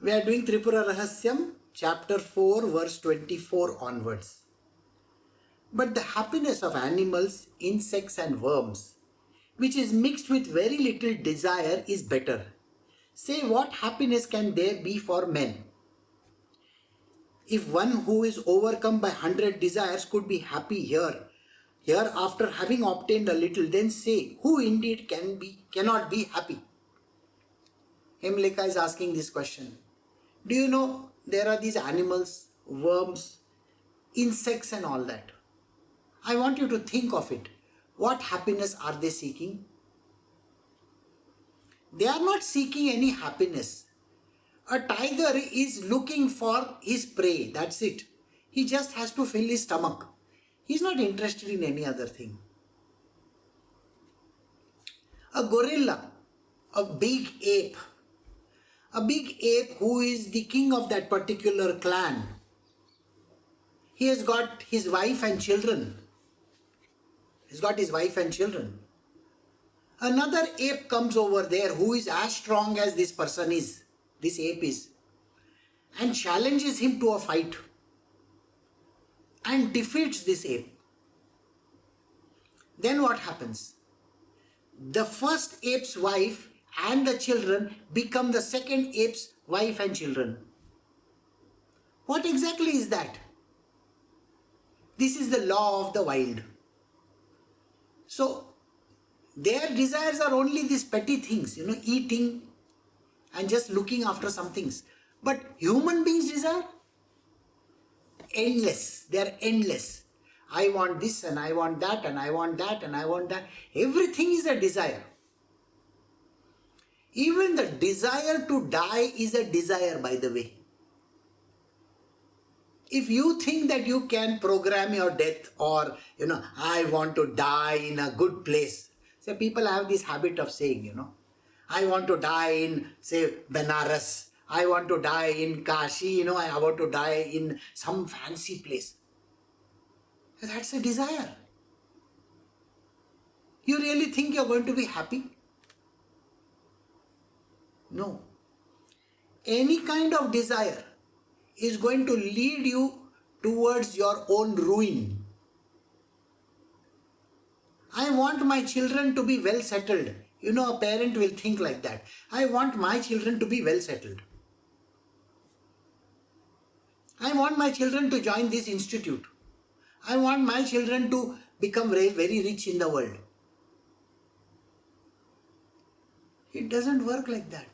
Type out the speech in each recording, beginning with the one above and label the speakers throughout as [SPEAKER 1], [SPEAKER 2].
[SPEAKER 1] We are doing Tripura Rahasyam, chapter 4, verse 24 onwards. But the happiness of animals, insects and worms, which is mixed with very little desire, is better. Say, what happiness can there be for men? If one who is overcome by 100 desires could be happy here after having obtained a little, then say, who indeed cannot be happy? Hemleka is asking this question. Do you know there are these animals, worms, insects and all that? I want you to think of it. What happiness are they seeking? They are not seeking any happiness. A tiger is looking for his prey, that's it. He just has to fill his stomach. He's not interested in any other thing. A gorilla, a big ape who is the king of that particular clan, he has got his wife and children. Another ape comes over there who is as strong as this ape is, and challenges him to a fight and defeats this ape. Then what happens? The first ape's wife and the children become the second ape's wife and children. What exactly is that? This is the law of the wild. So, their desires are only these petty things, eating and just looking after some things. But human beings' desire? Endless. They are endless. I want this and I want that and I want that and I want that. Everything is a desire. Even the desire to die is a desire, by the way. If you think that you can program your death or, I want to die in a good place. So people have this habit of saying, I want to die in, say, Benares. I want to die in Kashi, I want to die in some fancy place. That's a desire. You really think you're going to be happy? No. Any kind of desire is going to lead you towards your own ruin. I want my children to be well settled. A parent will think like that. I want my children to be well settled. I want my children to join this institute. I want my children to become very, very rich in the world. It doesn't work like that.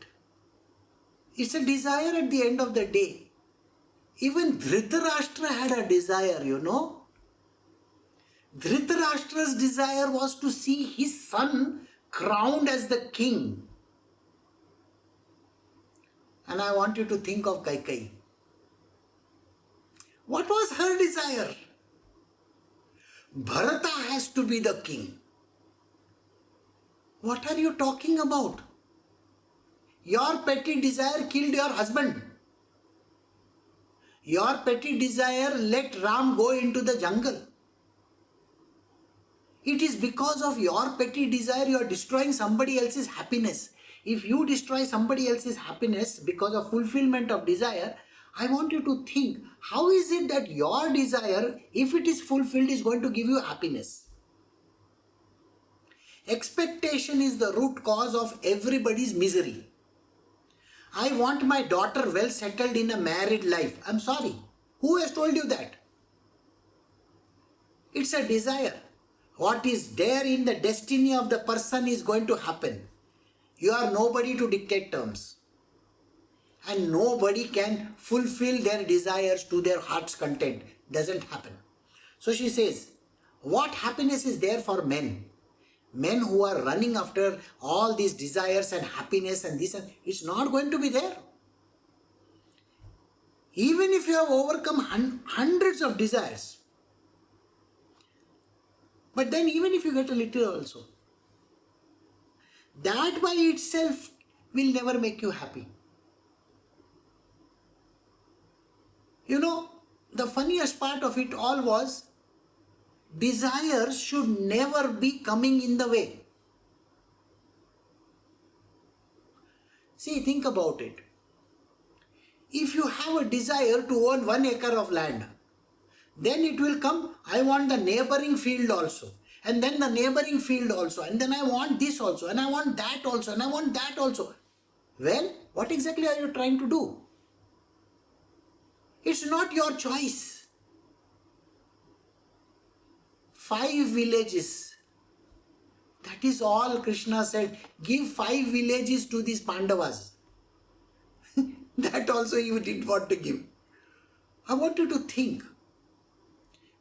[SPEAKER 1] It's a desire at the end of the day. Even Dhritarashtra had a desire, Dhritarashtra's desire was to see his son crowned as the king. And I want you to think of Kaikeyi. What was her desire? Bharata has to be the king. What are you talking about? Your petty desire killed your husband. Your petty desire let Ram go into the jungle. It is because of your petty desire you are destroying somebody else's happiness. If you destroy somebody else's happiness because of fulfillment of desire, I want you to think, how is it that your desire, if it is fulfilled, is going to give you happiness? Expectation is the root cause of everybody's misery. I want my daughter well settled in a married life. I'm sorry. Who has told you that? It's a desire. What is there in the destiny of the person is going to happen. You are nobody to dictate terms. And nobody can fulfill their desires to their heart's content. Doesn't happen. So she says, what happiness is there for men? Men who are running after all these desires and happiness and this, and it's not going to be there. Even if you have overcome hundreds of desires, but then even if you get a little also, that by itself will never make you happy. The funniest part of it all was, desires should never be coming in the way. See, think about it. if you have a desire to own 1 acre of land, then it will come, I want the neighboring field also, and then the neighboring field also, and then I want this also, and I want that also, and I want that also. Well, what exactly are you trying to do? It's not your choice. 5 villages. That is all Krishna said. Give 5 villages to these Pandavas. That also you didn't want to give. I want you to think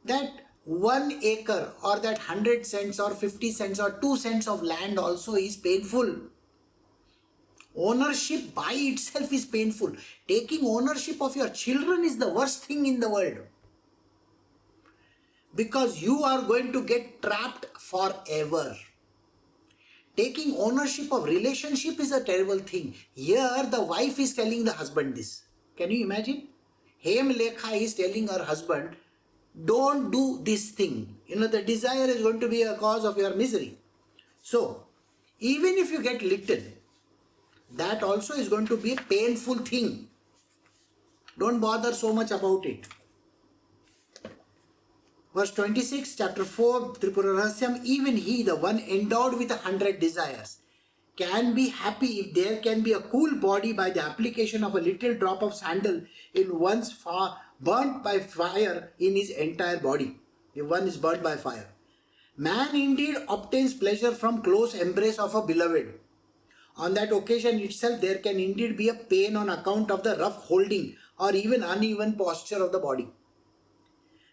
[SPEAKER 1] that 1 acre or that 100 cents or 50 cents or 2 cents of land also is painful. Ownership by itself is painful. Taking ownership of your children is the worst thing in the world. Because you are going to get trapped forever. Taking ownership of relationship is a terrible thing. Here the wife is telling the husband this. Can you imagine? Hemlekha is telling her husband, don't do this thing. The desire is going to be a cause of your misery. So, even if you get little, that also is going to be a painful thing. Don't bother so much about it. Verse 26, chapter 4, Tripura Rahasyam, even he, the one endowed with 100 desires, can be happy if there can be a cool body by the application of a little drop of sandal in one's burnt by fire in his entire body. If one is burnt by fire. Man indeed obtains pleasure from close embrace of a beloved. On that occasion itself there can indeed be a pain on account of the rough holding or even uneven posture of the body.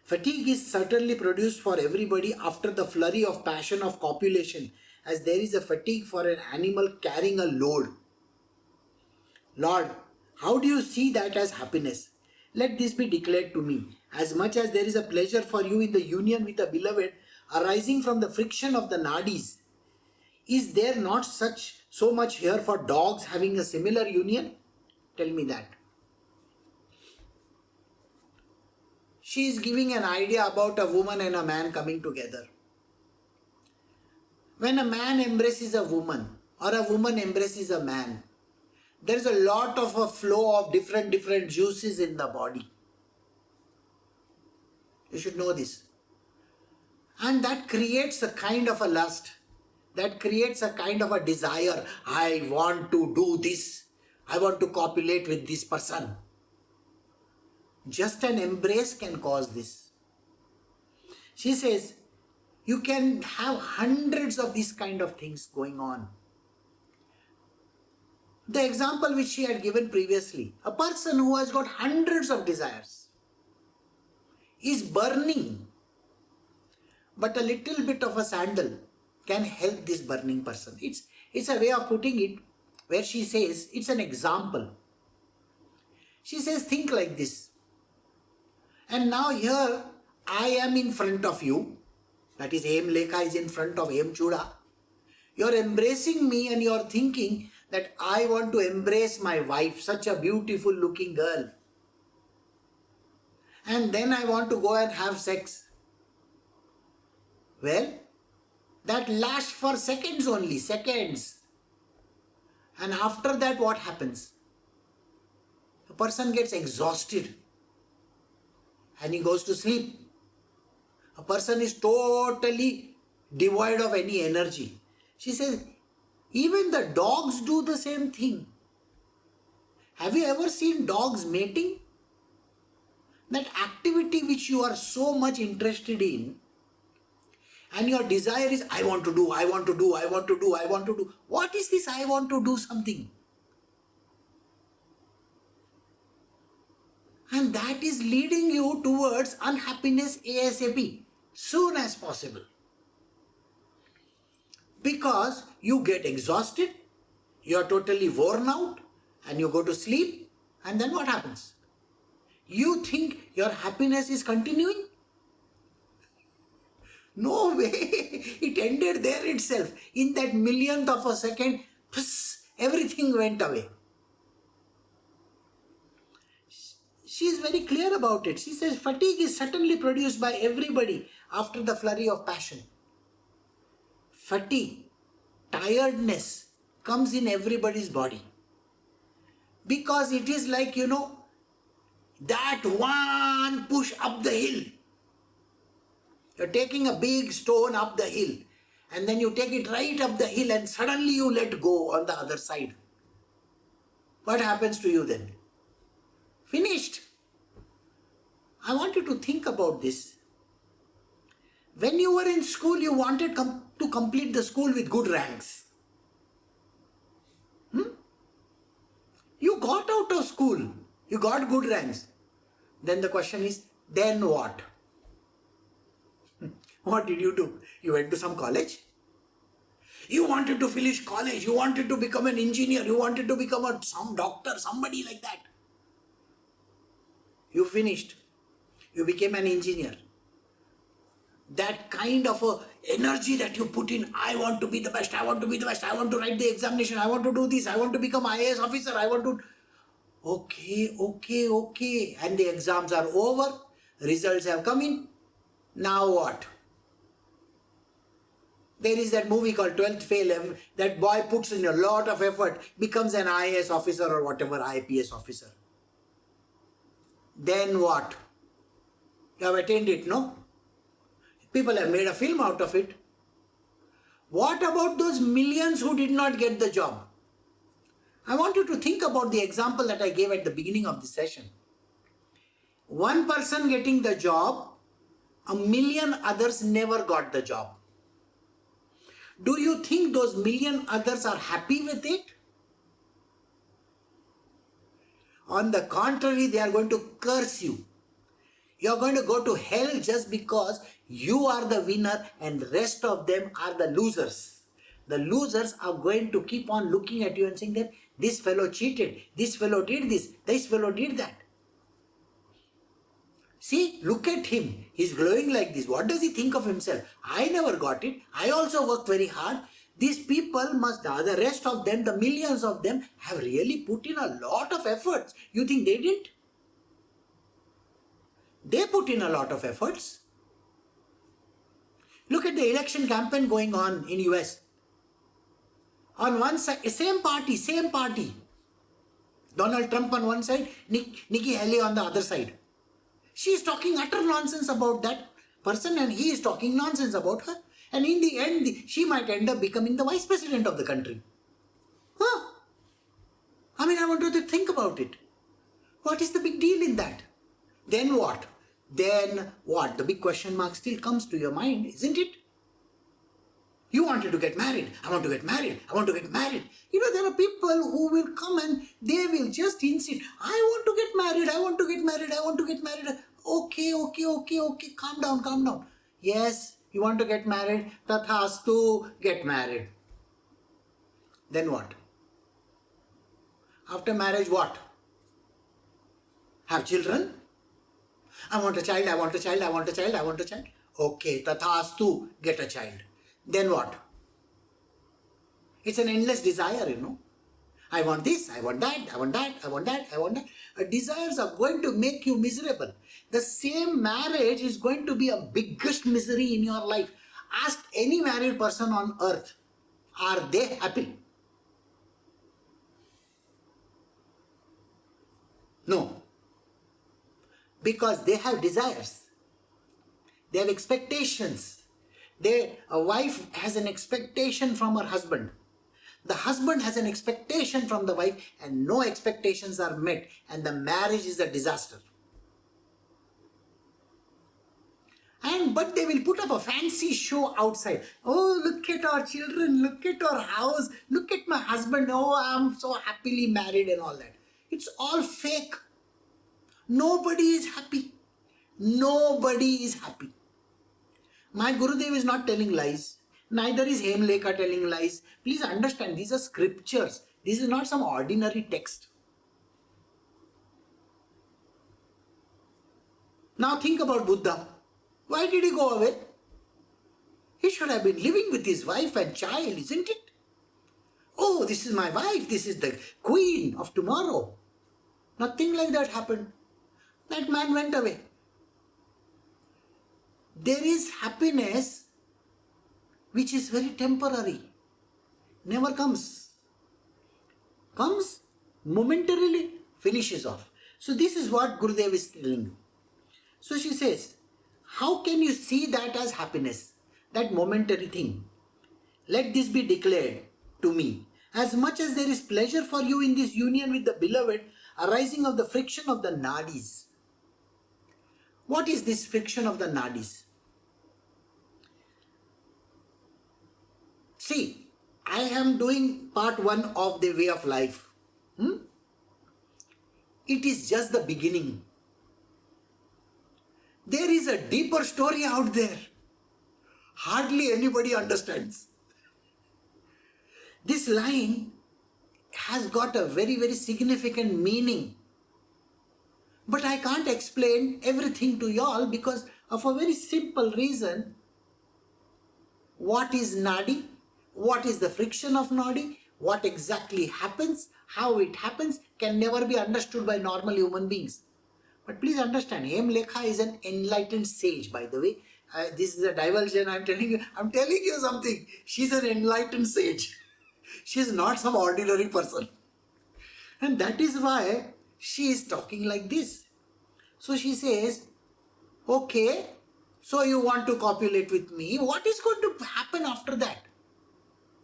[SPEAKER 1] Fatigue is certainly produced for everybody after the flurry of passion of copulation, as there is a fatigue for an animal carrying a load. Lord, how do you see that as happiness? Let this be declared to me. As much as there is a pleasure for you in the union with a beloved arising from the friction of the nadis, is there not so much here for dogs having a similar union? Tell me that. She is giving an idea about a woman and a man coming together. When a man embraces a woman or a woman embraces a man, there is a lot of a flow of different juices in the body. You should know this. And that creates a kind of a lust. That creates a kind of a desire. I want to do this. I want to copulate with this person. Just an embrace can cause this. She says, you can have hundreds of these kind of things going on. The example which she had given previously, a person who has got hundreds of desires is burning, but a little bit of a sandal can help this burning person. It's a way of putting it where she says, it's an example. She says, think like this. And now here I am in front of you, that is Hemlekha is in front of Hemchuda. You are embracing me and you are thinking that I want to embrace my wife, such a beautiful looking girl. And then I want to go and have sex. Well, that lasts for seconds only, seconds. And after that what happens? The person gets exhausted and he goes to sleep. A person is totally devoid of any energy. She says, even the dogs do the same thing. Have you ever seen dogs mating? That activity which you are so much interested in, and your desire is, I want to do, I want to do, I want to do, I want to do. What is this I want to do something? And that is leading you towards unhappiness ASAP, soon as possible. Because you get exhausted, you are totally worn out, and you go to sleep, and then what happens? You think your happiness is continuing? No way, it ended there itself. In that millionth of a second, everything went away. She is very clear about it. She says fatigue is certainly produced by everybody after the flurry of passion. Fatigue, tiredness comes in everybody's body. Because it is like, That one push up the hill. You're taking a big stone up the hill, and then you take it right up the hill and suddenly you let go on the other side. What happens to you then? Finished. I want you to think about this. When you were in school, you wanted to complete the school with good ranks. You got out of school. You got good ranks. Then the question is, then what? What did you do? You went to some college? You wanted to finish college. You wanted to become an engineer. You wanted to become some doctor, somebody like that. You finished. You became an engineer. That kind of a energy that you put in, I want to be the best, I want to be the best, I want to write the examination, I want to do this, I want to become IAS officer, I want to... Okay. And the exams are over, results have come in. Now what? There is that movie called 12th Fail. That boy puts in a lot of effort, becomes an IAS officer or whatever, IPS officer. Then what? You have attained it, no? People have made a film out of it. What about those millions who did not get the job? I want you to think about the example that I gave at the beginning of the session. One person getting the job, a million others never got the job. Do you think those million others are happy with it? On the contrary, they are going to curse you. You are going to go to hell just because you are the winner and the rest of them are the losers. The losers are going to keep on looking at you and saying that this fellow cheated, this fellow did this fellow did that. See, look at him. He's glowing like this. What does he think of himself? I never got it. I also worked very hard. These people must, the rest of them, the millions of them, have really put in a lot of efforts. You think they didn't? They put in a lot of efforts. Look at the election campaign going on in US. On one side, same party. Donald Trump on one side, Nikki Haley on the other side. She is talking utter nonsense about that person and he is talking nonsense about her. And in the end, she might end up becoming the vice president of the country. I want you to think about it. What is the big deal in that? Then what? The big question mark still comes to your mind, isn't it? You wanted to get married. I want to get married. I want to get married. There are people who will come and they will just insist. I want to get married. I want to get married. I want to get married. Okay. Calm down. Yes, you want to get married. Tathastu, get married. Then what? After marriage, what? Have children? I want a child. Okay, tathastu, get a child. Then what? It's an endless desire, I want this, I want that. Desires are going to make you miserable. The same marriage is going to be a biggest misery in your life. Ask any married person on earth, are they happy? No. Because they have desires. They have expectations. A wife has an expectation from her husband. The husband has an expectation from the wife and no expectations are met and the marriage is a disaster. But they will put up a fancy show outside. Oh, look at our children, look at our house, look at my husband. Oh, I'm so happily married and all that. It's all fake. Nobody is happy. My Gurudev is not telling lies. Neither is Hemlekha telling lies. Please understand, these are scriptures. This is not some ordinary text. Now think about Buddha. Why did he go away? He should have been living with his wife and child, isn't it? Oh, this is my wife. This is the queen of tomorrow. Nothing like that happened. That man went away. There is happiness which is very temporary. Never comes. Comes momentarily, finishes off. So this is what Gurudev is telling you. So she says, how can you see that as happiness? That momentary thing. Let this be declared to me. As much as there is pleasure for you in this union with the beloved, arising of the friction of the nadis. What is this friction of the nadis? See, I am doing part 1 of the way of life. It is just the beginning. There is a deeper story out there. Hardly anybody understands. This line has got a very, very significant meaning. But I can't explain everything to y'all because of a very simple reason. What is nadi? What is the friction of nadi? What exactly happens? How it happens can never be understood by normal human beings. But please understand, Hemlekha is an enlightened sage, by the way. This is a diversion. I'm telling you something. She's an enlightened sage. She's not some ordinary person. And that is why she is talking like this. So she says, okay, so you want to copulate with me. What is going to happen after that?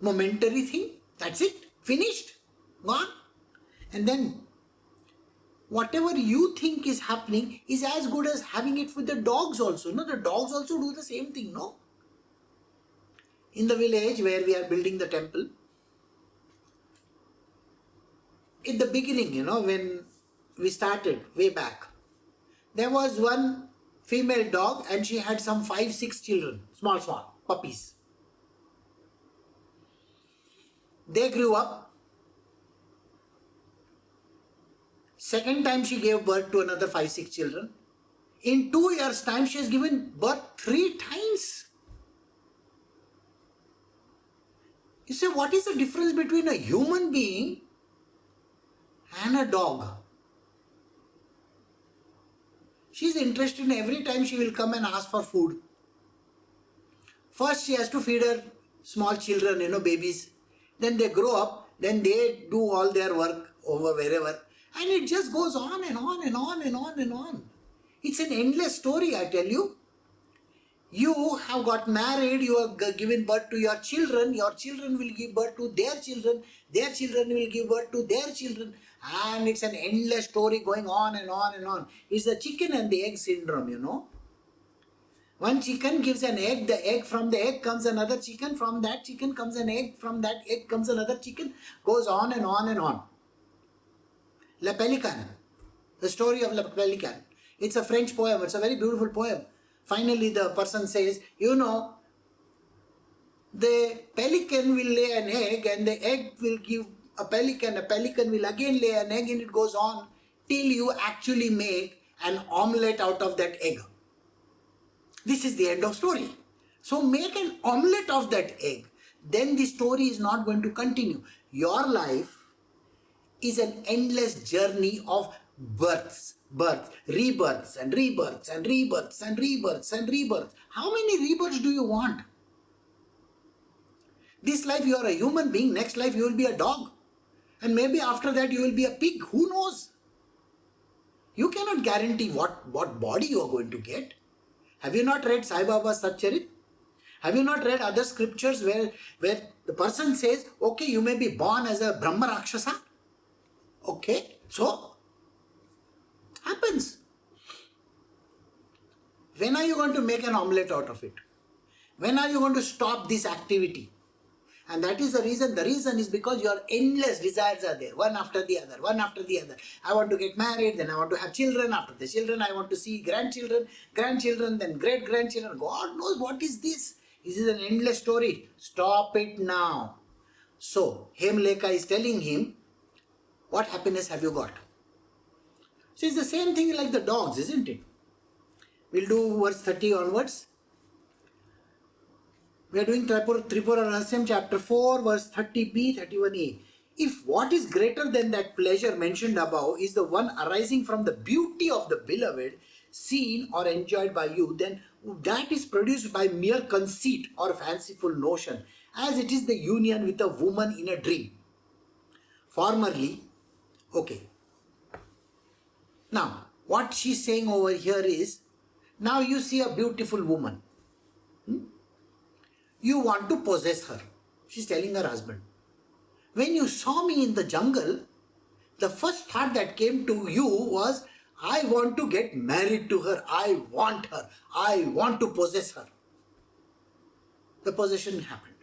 [SPEAKER 1] Momentary thing. That's it. Finished. Gone. And then whatever you think is happening is as good as having it with the dogs also. No, the dogs also do the same thing, no? In the village where we are building the temple, in the beginning, when we started way back, there was one female dog and she had some 5-6 children, small puppies. They grew up. Second time she gave birth to another 5-6 children. In 2 years' time, she has given birth 3 times. You say, what is the difference between a human being and a dog? She is interested in every time she will come and ask for food. First, she has to feed her small children, babies. Then they grow up. Then they do all their work over wherever. And it just goes on and on and on and on and on. It's an endless story, I tell you. You have got married, you have given birth to your children will give birth to their children will give birth to their children, and it's an endless story going on and on and on. It's the chicken and the egg syndrome, One chicken gives an egg, from the egg comes another chicken, from that chicken comes an egg, from that egg comes another chicken, goes on and on and on. Le Pelican, the story of Le Pelican. It's a French poem, it's a very beautiful poem. Finally, the person says, the pelican will lay an egg and the egg will give a pelican will again lay an egg, and it goes on till you actually make an omelette out of that egg. This is the end of story. So make an omelette of that egg. Then the story is not going to continue. Your life is an endless journey of rebirths and rebirths and rebirths and rebirths and rebirths. How many rebirths do you want? This life you are a human being, next life you will be a dog. And maybe after that you will be a pig. Who knows? You cannot guarantee what body you are going to get. Have you not read Sai Baba's Satcharit? Have you not read other scriptures where the person says, okay, you may be born as a Brahma Rakshasa? Okay, so happens. When are you going to make an omelette out of it? When are you going to stop this activity? And that is the reason. The reason is because your endless desires are there, one after the other, one after the other. I want to get married, then I want to have children. After the children, I want to see grandchildren, then great-grandchildren. God knows what is this. This is an endless story. Stop it now. So, Hemlekha is telling him, what happiness have you got? So it's the same thing like the dogs, isn't it? We'll do verse 30 onwards. We are doing Tripura Rahasyam chapter 4 verse 30b, 31a. If what is greater than that pleasure mentioned above is the one arising from the beauty of the beloved, seen or enjoyed by you, then that is produced by mere conceit or fanciful notion, as it is the union with a woman in a dream. Formerly, okay. Now, what she's saying over here is, now you see a beautiful woman. You want to possess her. She's telling her husband. When you saw me in the jungle, the first thought that came to you was, I want to get married to her. I want her. I want to possess her. The possession happened.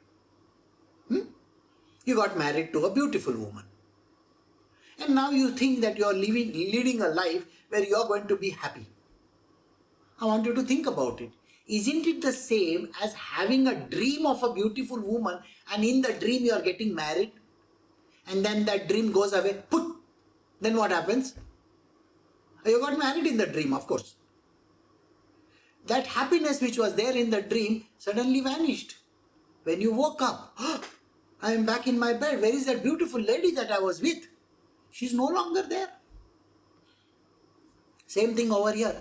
[SPEAKER 1] You got married to a beautiful woman. And now you think that you are leading a life where you are going to be happy. I want you to think about it. Isn't it the same as having a dream of a beautiful woman, and in the dream you are getting married, and then that dream goes away? Put. Then what happens? You got married in the dream, of course. That happiness which was there in the dream suddenly vanished. When you woke up, I am back in my bed. Where is that beautiful lady that I was with? She's no longer there. Same thing over here.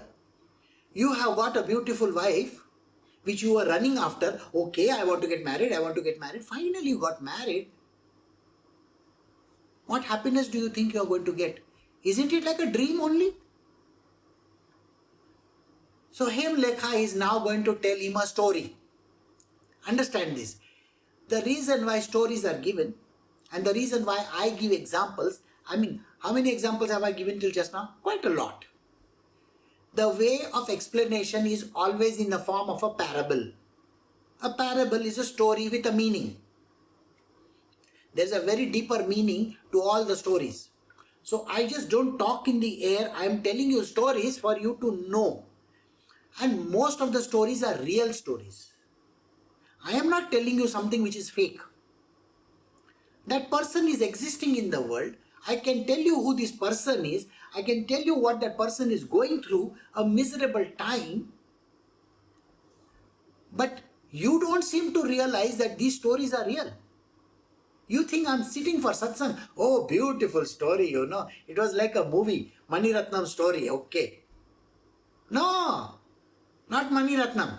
[SPEAKER 1] You have got a beautiful wife which you were running after. Okay, I want to get married, I want to get married. Finally you got married. What happiness do you think you are going to get? Isn't it like a dream only? So Hemlekha is now going to tell him a story. Understand this. The reason why stories are given and the reason why I give examples, how many examples have I given till just now? Quite a lot. The way of explanation is always in the form of a parable. A parable is a story with a meaning. There's a very deeper meaning to all the stories. So I just don't talk in the air. I am telling you stories for you to know. And most of the stories are real stories. I am not telling you something which is fake. That person is existing in the world. I can tell you who this person is. I can tell you what that person is going through, a miserable time. But you don't seem to realize that these stories are real. You think I'm sitting for satsang. Oh, beautiful story, It was like a movie, Mani Ratnam story, okay. No, not Mani Ratnam.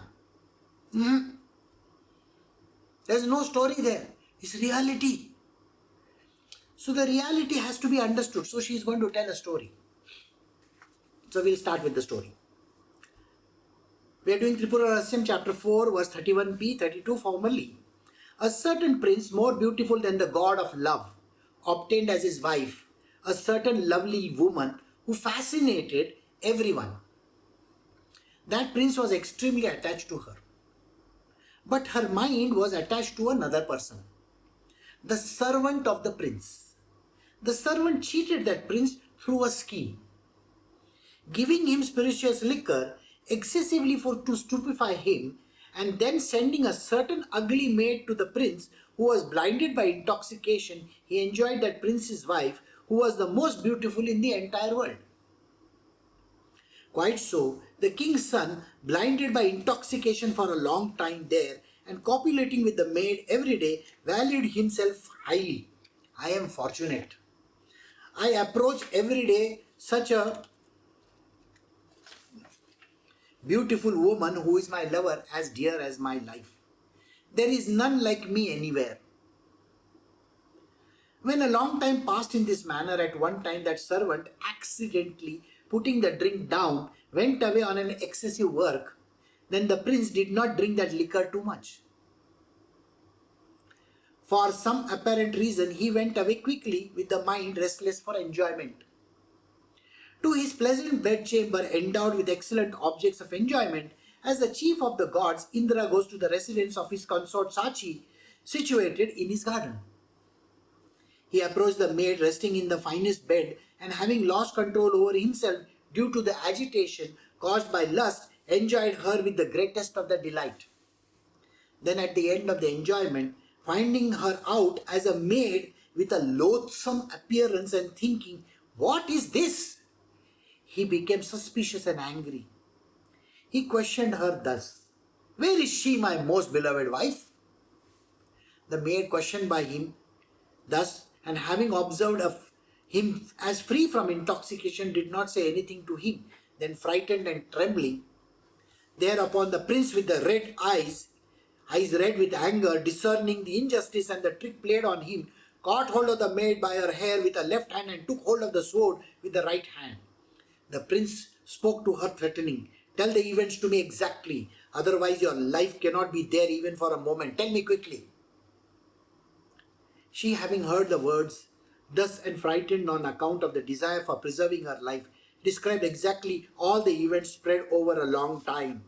[SPEAKER 1] There's no story there. It's reality. So the reality has to be understood. So she is going to tell a story. So we'll start with the story. We are doing Tripura Rahasyam chapter 4 verse 31b, 32 formally. A certain prince, more beautiful than the god of love, obtained as his wife a certain lovely woman who fascinated everyone. That prince was extremely attached to her. But her mind was attached to another person, the servant of the prince. The servant cheated that prince through a scheme, giving him spirituous liquor excessively to stupefy him, and then sending a certain ugly maid to the prince, who was blinded by intoxication. He enjoyed that prince's wife, who was the most beautiful in the entire world. Quite so, the king's son, blinded by intoxication for a long time there, and copulating with the maid every day, valued himself highly. I am fortunate. I approach every day such a beautiful woman who is my lover, as dear as my life. There is none like me anywhere. When a long time passed in this manner, at one time that servant, accidentally putting the drink down, went away on an excessive work. Then the prince did not drink that liquor too much. For some apparent reason, he went away quickly with the mind restless for enjoyment. To his pleasant bedchamber endowed with excellent objects of enjoyment, as the chief of the gods, Indra goes to the residence of his consort Sachi, situated in his garden. He approached the maid resting in the finest bed, and having lost control over himself due to the agitation caused by lust, enjoyed her with the greatest of the delight. Then at the end of the enjoyment, finding her out as a maid with a loathsome appearance and thinking, "What is this?" he became suspicious and angry. He questioned her thus, "Where is she, my most beloved wife?" The maid, questioned by him thus, and having observed of him as free from intoxication, did not say anything to him. Then, frightened and trembling, thereupon the prince with the red eyes red with anger, discerning the injustice and the trick played on him, caught hold of the maid by her hair with the left hand and took hold of the sword with the right hand. The prince spoke to her threatening. Tell the events to me exactly. Otherwise your life cannot be there even for a moment. Tell me quickly. She, having heard the words, thus and frightened on account of the desire for preserving her life, described exactly all the events spread over a long time.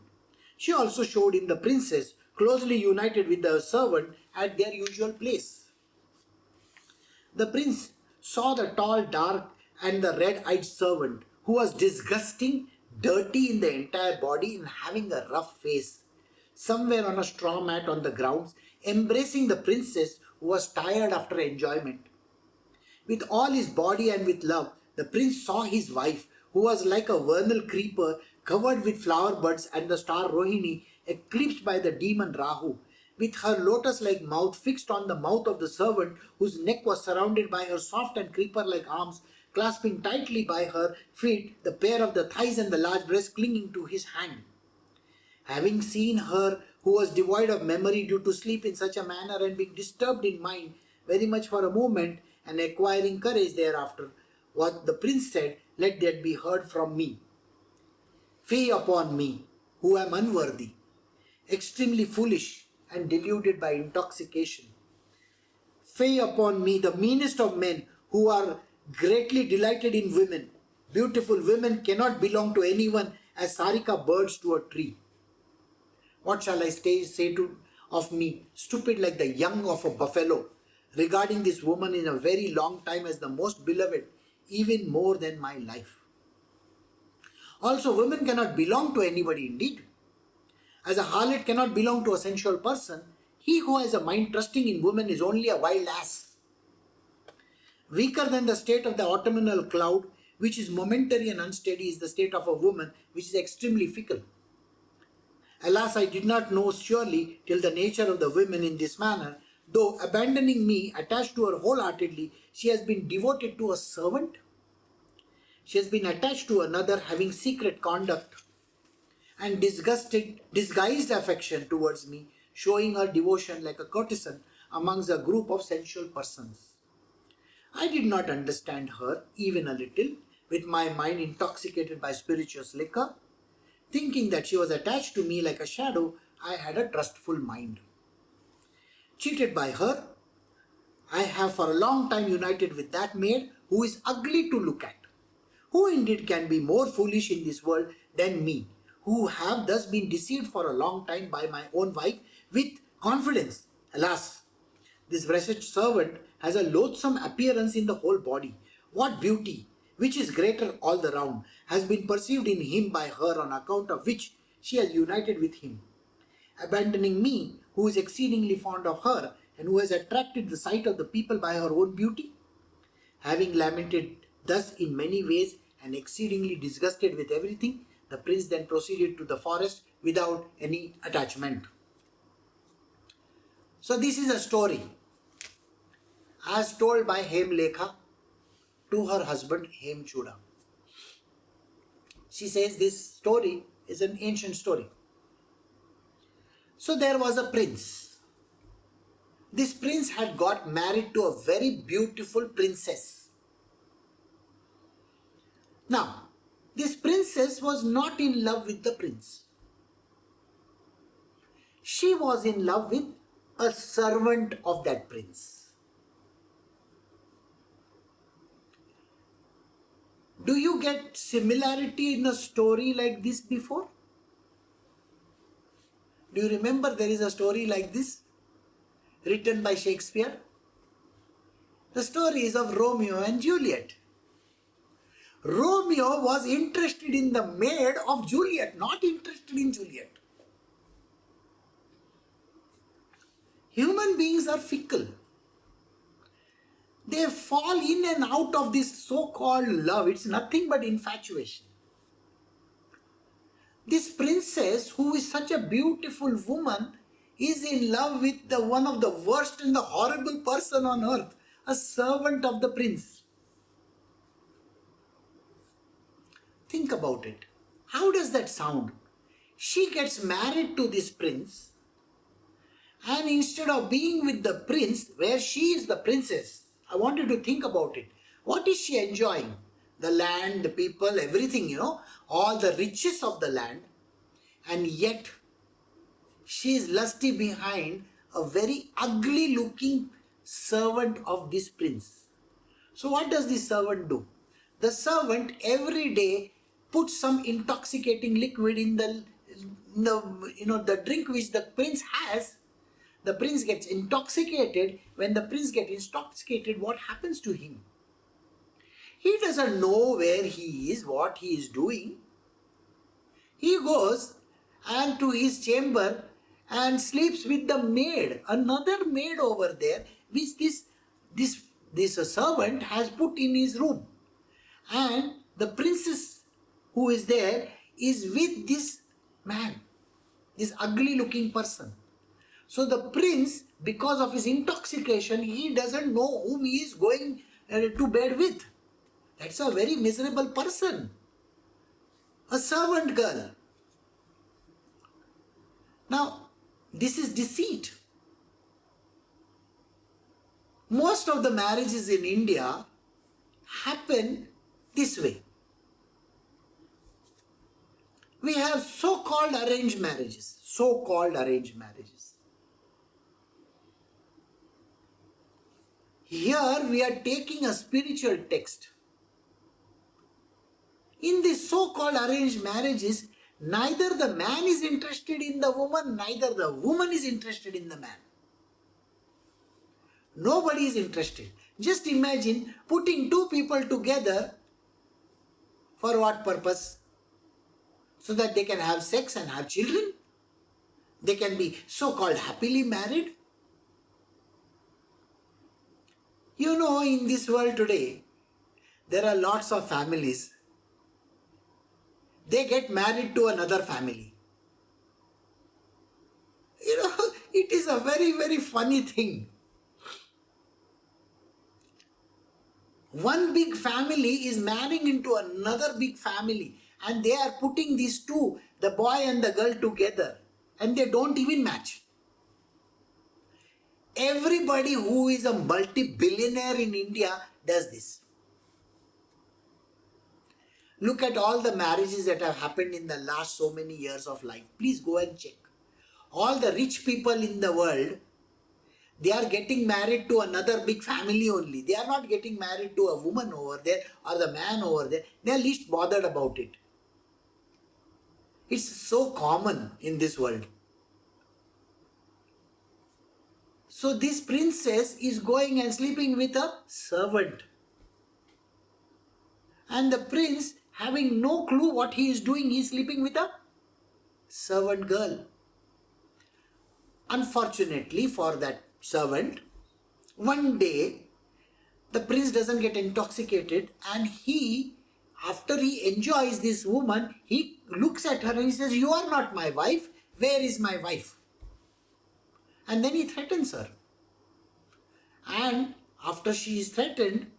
[SPEAKER 1] She also showed him the princess closely united with the servant at their usual place. The prince saw the tall, dark, and the red-eyed servant, who was disgusting, dirty in the entire body, and having a rough face, somewhere on a straw mat on the grounds, embracing the princess, who was tired after enjoyment. With all his body and with love, the prince saw his wife, who was like a vernal creeper covered with flower buds, and the star Rohini eclipsed by the demon Rahu, with her lotus-like mouth fixed on the mouth of the servant, whose neck was surrounded by her soft and creeper-like arms, clasping tightly by her feet the pair of the thighs and the large breast clinging to his hand. Having seen her who was devoid of memory due to sleep in such a manner and being disturbed in mind very much for a moment and acquiring courage thereafter, what the prince said, let that be heard from me. Fie upon me, who am unworthy, extremely foolish and deluded by intoxication. Fie upon me, the meanest of men, who are greatly delighted in women. Beautiful women cannot belong to anyone as sarika birds to a tree. What shall I say of me, stupid like the young of a buffalo, regarding this woman in a very long time as the most beloved, even more than my life. Also, women cannot belong to anybody indeed. As a harlot cannot belong to a sensual person, he who has a mind trusting in women is only a wild ass. Weaker than the state of the autumnal cloud, which is momentary and unsteady, is the state of a woman, which is extremely fickle. Alas, I did not know surely till the nature of the women in this manner, though abandoning me, attached to her wholeheartedly, she has been devoted to a servant. She has been attached to another, having secret conduct and disguised affection towards me, showing her devotion like a courtesan amongst a group of sensual persons. I did not understand her even a little, with my mind intoxicated by spirituous liquor. Thinking that she was attached to me like a shadow, I had a trustful mind. Cheated by her, I have for a long time united with that maid who is ugly to look at. Who indeed can be more foolish in this world than me, who have thus been deceived for a long time by my own wife with confidence? Alas, this wretched servant has a loathsome appearance in the whole body. What beauty, which is greater all the round, has been perceived in him by her, on account of which she has united with him. Abandoning me, who is exceedingly fond of her, and who has attracted the sight of the people by her own beauty? Having lamented thus in many ways and exceedingly disgusted with everything, the prince then proceeded to the forest without any attachment. So this is a story as told by Hemlekha to her husband Hemchuda. She says this story is an ancient story. So there was a prince. This prince had got married to a very beautiful princess. Now, this princess was not in love with the prince. She was in love with a servant of that prince. Do you get similarity in a story like this before? Do you remember there is a story like this written by Shakespeare? The story is of Romeo and Juliet. Romeo was interested in the maid of Juliet, not interested in Juliet. Human beings are fickle. They fall in and out of this so-called love. It's nothing but infatuation. This princess, who is such a beautiful woman, is in love with the one of the worst and the horrible person on earth, a servant of the prince. Think about it. How does that sound? She gets married to this prince, and instead of being with the prince, where she is the princess, I want you to think about it. What is she enjoying? the land, the people, everything, all the riches of the land, and yet she is lusty behind a very ugly looking servant of this prince. So what does the servant do? The servant every day puts some intoxicating liquid in the drink which the prince has. The prince gets intoxicated. When the prince gets intoxicated, what happens to him? He doesn't know where he is, what he is doing. He goes and to his chamber and sleeps with the maid, another maid over there, which this servant has put in his room. And the princess who is there is with this man, this ugly looking person. So the prince, because of his intoxication, he doesn't know whom he is going to bed with. That's a very miserable person. A servant girl. Now, this is deceit. Most of the marriages in India happen this way. We have so-called arranged marriages. So-called arranged marriages. Here we are taking a spiritual text. In these so-called arranged marriages, neither the man is interested in the woman, neither the woman is interested in the man. Nobody is interested. Just imagine putting two people together for what purpose? So that they can have sex and have children? They can be so-called happily married? In this world today, there are lots of families. They get married to another family. It is a very, very funny thing. One big family is marrying into another big family, and they are putting these two, the boy and the girl, together, and they don't even match. Everybody who is a multi-billionaire in India does this. Look at all the marriages that have happened in the last so many years of life. Please go and check. All the rich people in the world, they are getting married to another big family only. They are not getting married to a woman over there or the man over there. They are least bothered about it. It's so common in this world. So this princess is going and sleeping with a servant. And the prince, having no clue what he is doing, he is sleeping with a servant girl. Unfortunately for that servant, one day the prince doesn't get intoxicated, and after he enjoys this woman, he looks at her and he says, "You are not my wife. Where is my wife?" And then he threatens her. And after she is threatened,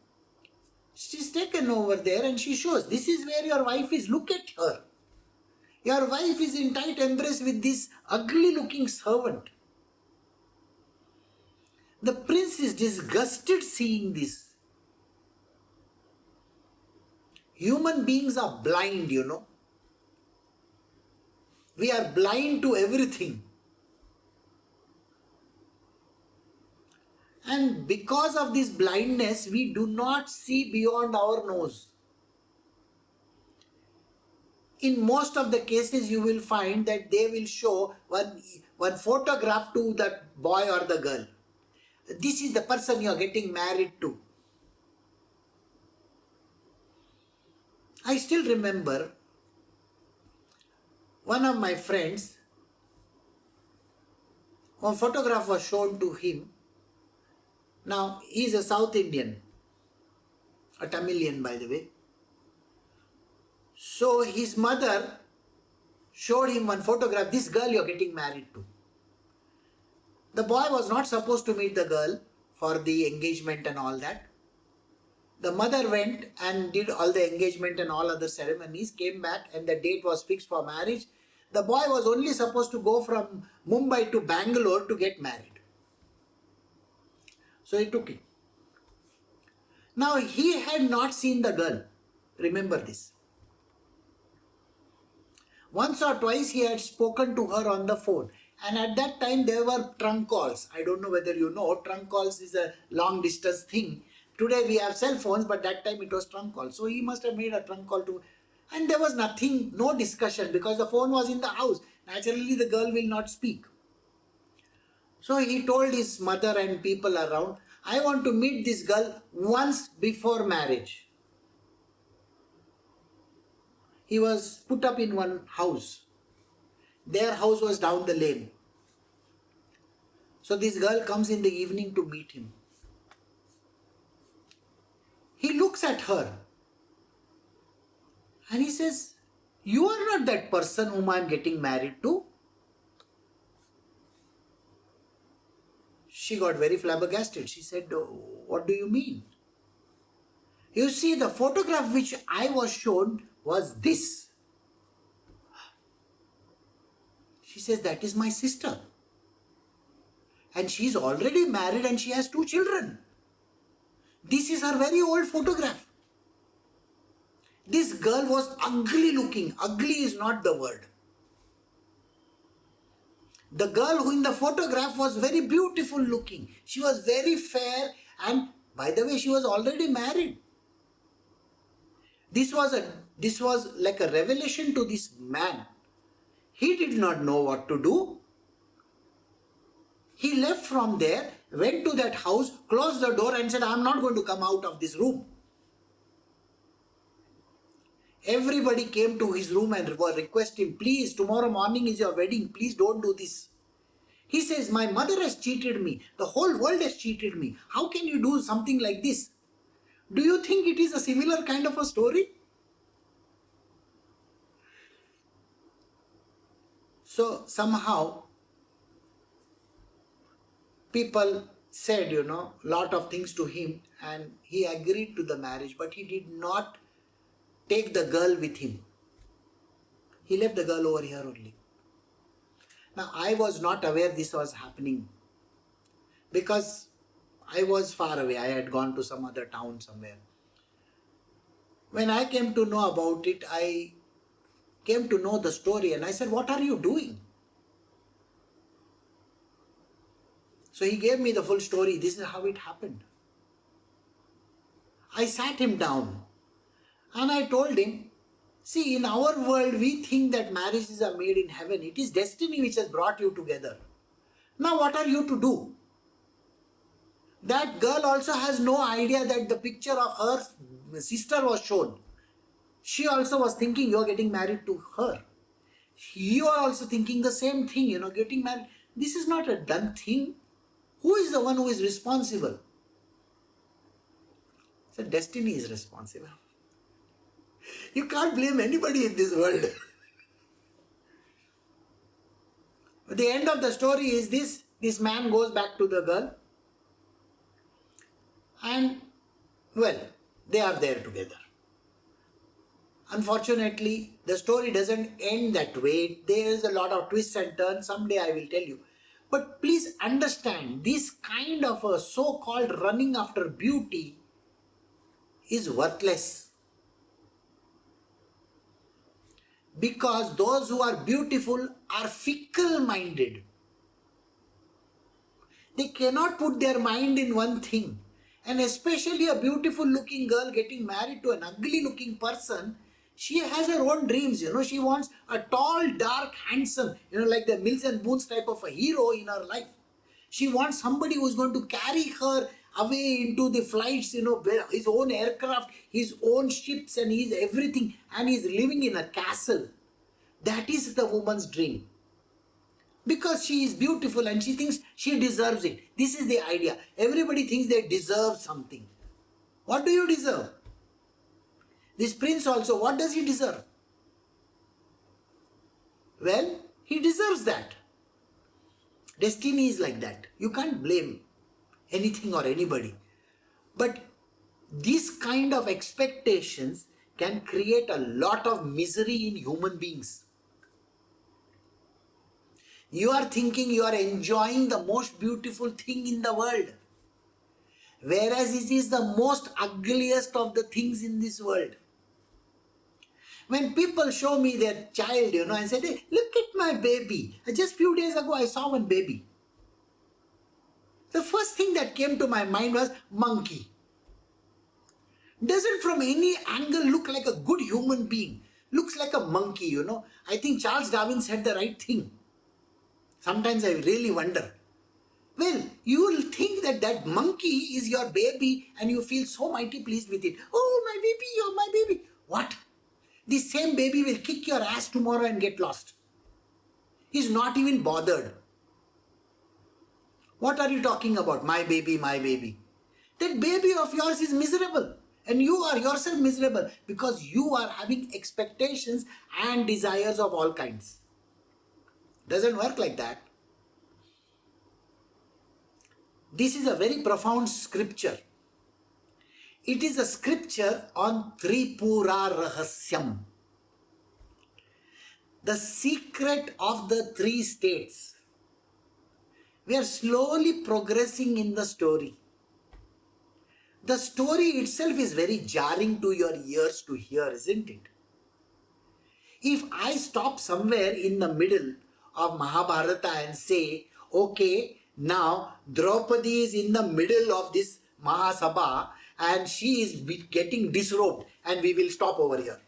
[SPEAKER 1] she's taken over there and she shows, "This is where your wife is. Look at her. Your wife is in tight embrace with this ugly looking servant." The prince is disgusted seeing this. Human beings are blind, We are blind to everything. And because of this blindness, we do not see beyond our nose. In most of the cases, you will find that they will show one photograph to that boy or the girl. This is the person you are getting married to. I still remember one of my friends, a photograph was shown to him. Now, he is a South Indian, a Tamilian by the way. So his mother showed him one photograph, "This girl you are getting married to." The boy was not supposed to meet the girl for the engagement and all that. The mother went and did all the engagement and all other ceremonies, came back, and the date was fixed for marriage. The boy was only supposed to go from Mumbai to Bangalore to get married. So he took it. Now he had not seen the girl. Remember this. Once or twice he had spoken to her on the phone. And at that time there were trunk calls. I don't know whether you know, trunk calls is a long distance thing. Today we have cell phones, but that time it was trunk call. So he must have made a trunk call to, and there was nothing, no discussion, because the phone was in the house. Naturally the girl will not speak. So he told his mother and people around, I want to meet this girl once before marriage. He was put up in one house. Their house was down the lane. So this girl comes in the evening to meet him. He looks at her and he says, you are not that person whom I am getting married to. She got very flabbergasted. She said, what do you mean? You see, the photograph which I was shown was this. She says, that is my sister. And she is already married and she has 2 children. This is her very old photograph. This girl was ugly looking. Ugly is not the word. The girl who in the photograph was very beautiful looking. She was very fair, and by the way, she was already married. This was like a revelation to this man. He did not know what to do. He left from there, went to that house, closed the door and said, I am not going to come out of this room. Everybody came to his room and requested him, please, tomorrow morning is your wedding, please don't do this. He says, my mother has cheated me, the whole world has cheated me. How can you do something like this? Do you think it is a similar kind of a story? So somehow people said, lot of things to him, and he agreed to the marriage, but he did not take the girl with him. He left the girl over here only. Now I was not aware this was happening because I was far away. I had gone to some other town somewhere. When I came to know about it, I came to know the story and I said, what are you doing? So he gave me the full story. This is how it happened. I sat him down and I told him, see, in our world, we think that marriages are made in heaven. It is destiny which has brought you together. Now what are you to do? That girl also has no idea that the picture of her sister was shown. She also was thinking you are getting married to her. You are also thinking the same thing, getting married. This is not a done thing. Who is the one who is responsible? So destiny is responsible. You can't blame anybody in this world. The end of the story is this. This man goes back to the girl. And, well, they are there together. Unfortunately, the story doesn't end that way. There is a lot of twists and turns. Someday I will tell you. But please understand, this kind of a so-called running after beauty is worthless. Because those who are beautiful are fickle-minded. They cannot put their mind in one thing. And especially a beautiful looking girl getting married to an ugly looking person, she has her own dreams, she wants a tall, dark, handsome, like the Mills and Boons type of a hero in her life. She wants somebody who is going to carry her away into the flights, his own aircraft, his own ships, and his everything, and he's living in a castle. That is the woman's dream. Because she is beautiful and she thinks she deserves it. This is the idea. Everybody thinks they deserve something. What do you deserve? This prince also, what does he deserve? Well, he deserves that. Destiny is like that. You can't blame anything or anybody. But this kind of expectations can create a lot of misery in human beings. You are thinking you are enjoying the most beautiful thing in the world, whereas it is the most ugliest of the things in this world. When people show me their child, and say, hey, look at my baby. Just few days ago, I saw one baby. The first thing that came to my mind was monkey. Doesn't from any angle look like a good human being. Looks like a monkey, I think Charles Darwin said the right thing. Sometimes I really wonder. Well, you will think that that monkey is your baby and you feel so mighty pleased with it. Oh, my baby, you're my baby. What? This same baby will kick your ass tomorrow and get lost. He's not even bothered. What are you talking about? My baby, my baby. That baby of yours is miserable. And you are yourself miserable because you are having expectations and desires of all kinds. Doesn't work like that. This is a very profound scripture. It is a scripture on Tripura Rahasyam. The secret of the three states. We are slowly progressing in the story. The story itself is very jarring to your ears to hear, isn't it? If I stop somewhere in the middle of Mahabharata and say, okay, now Draupadi is in the middle of this Mahasabha and she is getting disrobed and we will stop over here.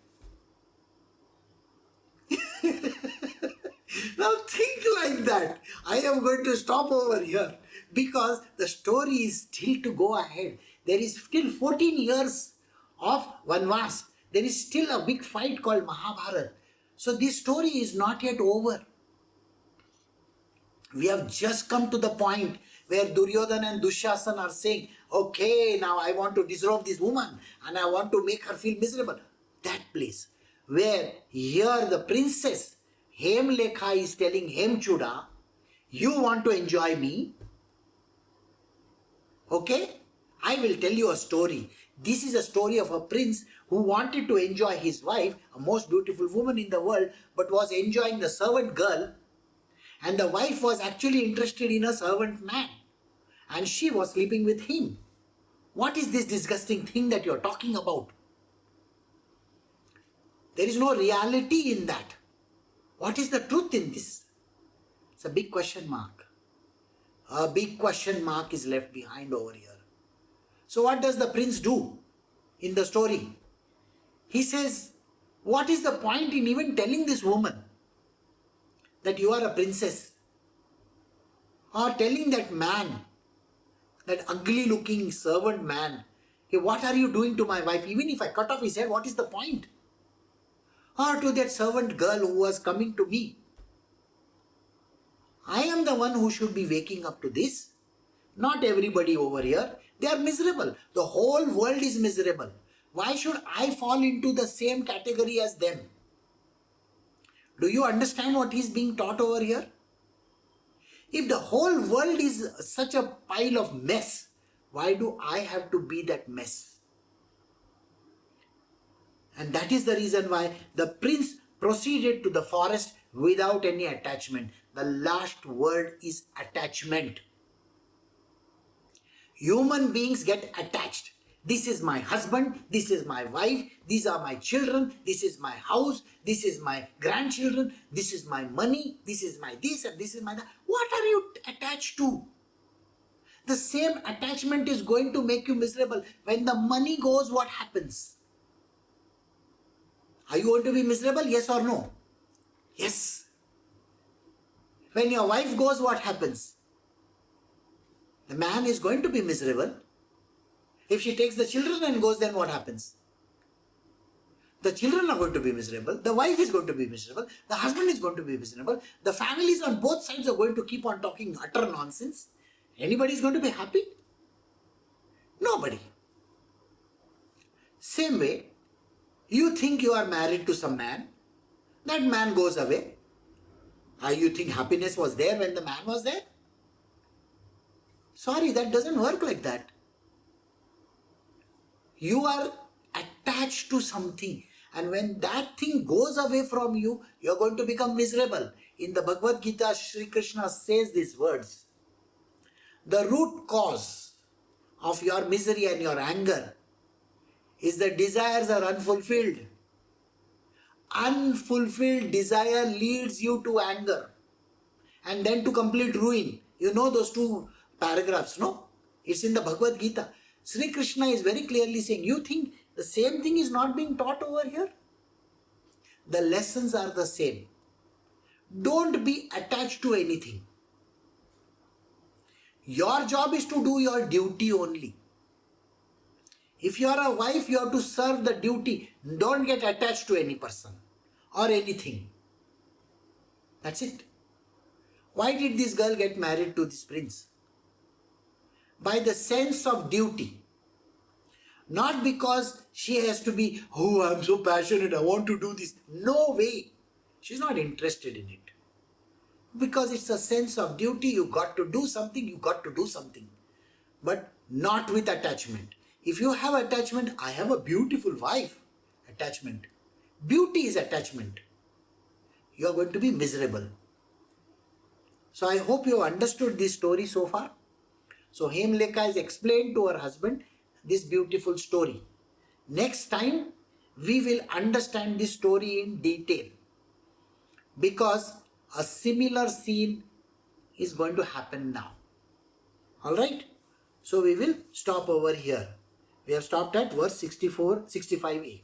[SPEAKER 1] Now think like that. I am going to stop over here because the story is still to go ahead. There is still 14 years of Vanvas. There is still a big fight called Mahabharata. So this story is not yet over. We have just come to the point where Duryodhana and Dushasana are saying, okay, now I want to disrobe this woman and I want to make her feel miserable. That place where here the princess Hemlekha is telling Hemchuda, you want to enjoy me? Okay? I will tell you a story. This is a story of a prince who wanted to enjoy his wife, a most beautiful woman in the world, but was enjoying the servant girl, and the wife was actually interested in a servant man, and she was sleeping with him. What is this disgusting thing that you're talking about? There is no reality in that. What is the truth in this? It's a big question mark. A big question mark is left behind over here. So what does the prince do in the story? He says, what is the point in even telling this woman that you are a princess? Or telling that man, that ugly looking servant man, hey, what are you doing to my wife? Even if I cut off his head, what is the point? Or to that servant girl who was coming to me. I am the one who should be waking up to this. Not everybody over here. They are miserable. The whole world is miserable. Why should I fall into the same category as them? Do you understand what is being taught over here? If the whole world is such a pile of mess, why do I have to be that mess? And that is the reason why the prince proceeded to the forest without any attachment. The last word is attachment. Human beings get attached. This is my husband, this is my wife, these are my children, this is my house, this is my grandchildren, this is my money, this is my this and this is my that. What are you attached to? The same attachment is going to make you miserable. When the money goes, what happens? Are you going to be miserable? Yes or no? Yes. When your wife goes, what happens? The man is going to be miserable. If she takes the children and goes, then what happens? The children are going to be miserable. The wife is going to be miserable. The husband is going to be miserable. The families on both sides are going to keep on talking utter nonsense. Anybody is going to be happy? Nobody. Same way, you think you are married to some man. That man goes away. You think happiness was there when the man was there? Sorry, that doesn't work like that. You are attached to something, and when that thing goes away from you, you are going to become miserable. In the Bhagavad Gita, Sri Krishna says these words. The root cause of your misery and your anger is the desires are unfulfilled. Unfulfilled desire leads you to anger and then to complete ruin. You know those two paragraphs, no? It's in the Bhagavad Gita. Sri Krishna is very clearly saying, you think the same thing is not being taught over here? The lessons are the same. Don't be attached to anything. Your job is to do your duty only. If you are a wife, you have to serve the duty. Don't get attached to any person or anything. That's it. Why did this girl get married to this prince? By the sense of duty. Not because she has to be, oh, I'm so passionate, I want to do this. No way. She's not interested in it. Because it's a sense of duty, you got to do something, you got to do something. But not with attachment. If you have attachment, I have a beautiful wife. Attachment. Beauty is attachment. You are going to be miserable. So I hope you have understood this story so far. So Hemleka has explained to her husband this beautiful story. Next time, we will understand this story in detail. Because a similar scene is going to happen now. Alright? So we will stop over here. We have stopped at verse 65a.